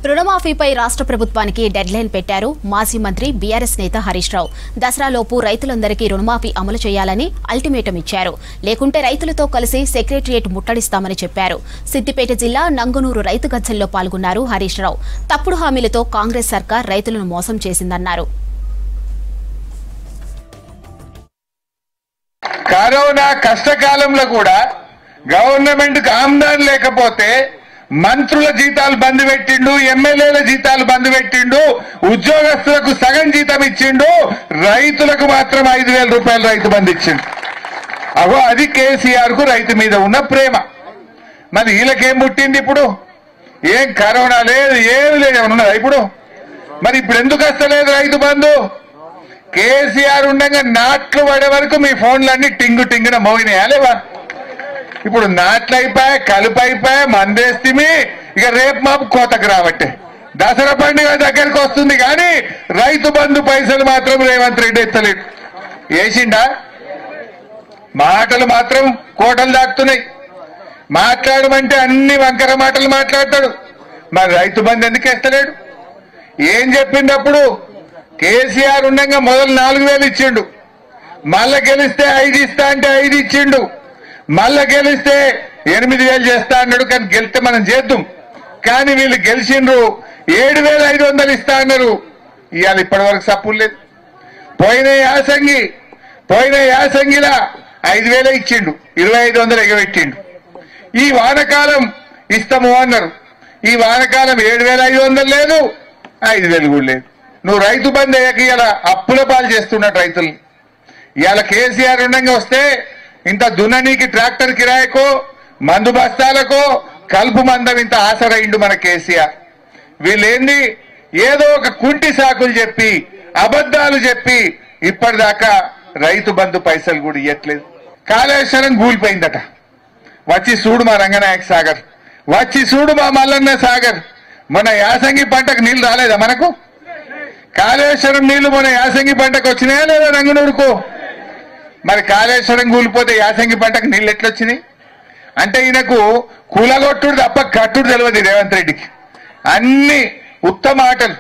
రుణమాఫీపై రాష్ట్ర ప్రభుత్వానికి డెడ్లైన్ పెట్టారు మాజీ మంత్రి బీఆర్ఎస్ నేత హరీష్ రావు. దసరాలోపు రైతులందరికీ రుణమాఫీ అమలు చేయాలని అల్టిమేటం ఇచ్చారు. లేకుంటే రైతులతో కలిసి సెక్రటరియట్ ముట్టడిస్తామని చెప్పారు. సిద్దిపేట జిల్లా నంగునూరు రైతు గజ్జల్లో పాల్గొన్నారు హరీష్ రావు. తప్పుడు హామీలతో కాంగ్రెస్ సర్కార్ రైతులను మోసం చేసిందన్నారు. కరోనా కష్టకాలంలో కూడా గవర్నమెంట్ ఆమ్దాన్ లేకపోతే మంత్రుల జీతాలు బంద్ పెట్టిండు, ఎమ్మెల్యేల జీతాలు బంద్ పెట్టిండు, ఉద్యోగస్తులకు సగం జీతం ఇచ్చిండు, రైతులకు మాత్రం 5,000 రూపాయలు రైతు బంధు ఇచ్చిండు. అగో అది కేసీఆర్ కు రైతు మీద ఉన్న ప్రేమ. మరి వీళ్ళకేం పుట్టింది? ఇప్పుడు ఏం కరోనా లేదు, ఏమి లేదు, ఏమన్నా ఇప్పుడు? మరి ఇప్పుడు ఎందుకు వస్తలేదు రైతు బంధు? కేసీఆర్ ఉండగా నాట్లు పడే వరకు మీ ఫోన్లన్నీ టింగు టింగున మోగినాయా లేవా? ఇప్పుడు నాట్లు అయిపోయా, కలుపు అయిపోయా, మందేస్తిమి. ఇక రేపు మాపు కోతకు రాబట్టే దసరా పండుగ దగ్గరకు వస్తుంది, కానీ రైతు బంధు పైసలు మాత్రం రేవంత్ రెడ్డి ఎత్తలేడు. వేసిండా? మాటలు మాత్రం కోటలు దాటుతున్నాయి. మాట్లాడమంటే అన్ని వంకర మాటలు మాట్లాడతాడు. మరి రైతు బంధు ఎందుకు ఎత్తలేడు? ఏం చెప్పిండప్పుడు? కేసీఆర్ ఉండగా మొదలు 4,000 ఇచ్చిండు, మళ్ళా గెలిస్తే 5 ఇస్తా అంటే 5 ఇచ్చిండు, మళ్ళా గెలిస్తే 8,000 చేస్తా అన్నాడు. కానీ గెలిస్తే మనం చేద్దాం. కానీ వీళ్ళు గెలిచిండ్రు 7,500 ఇస్తా అన్నారు. ఇవాళ ఇప్పటి వరకు సప్పులు లేదు. పోయిన యాసంగిలా 5,000 ఇచ్చిండు, 2,500 ఎగబెట్టిండు. ఈ వానకాలం ఇస్తాము అన్నారు. ఈ వానకాలం 7,500 లేదు, 5,000 కూడా లేదు. నువ్వు రైతు బంధు అయ్యాక ఇలా అప్పుల పాలు చేస్తున్నాడు రైతుల్ని. ఇవాళ కేసీఆర్ ఉండగా వస్తే ఇంత దున్ననీకి ట్రాక్టర్ కిరాయకో, మందు బస్తాలకో, కలుపు మందం ఇంత ఆసరైండు మన కేసీఆర్. వీళ్ళేంది ఏదో ఒక కుంటి సాకులు చెప్పి, అబద్ధాలు చెప్పి ఇప్పటిదాకా రైతు బంధు పైసలు కూడా ఇవ్వట్లేదు. కాళేశ్వరం కూలిపోయిందట. వచ్చి చూడు మా రంగనాయక సాగర్, వచ్చి చూడు మా మల్లన్న సాగర్. మన యాసంగి పంటకు నీళ్లు రాలేదా మనకు? కాళేశ్వరం నీళ్లు మన యాసంగి పంటకు వచ్చినాయా లేదా రంగునూరుకు? మరి కాళేశ్వరం కూలిపోతే యాసంగి పంటకు నీళ్ళు ఎట్లొచ్చినాయి? అంటే ఈయనకు కూలగొట్టుడు తప్ప కట్టుడు తెలియదు రేవంత్ రెడ్డికి. అన్ని ఉత్తమ ఆటలు.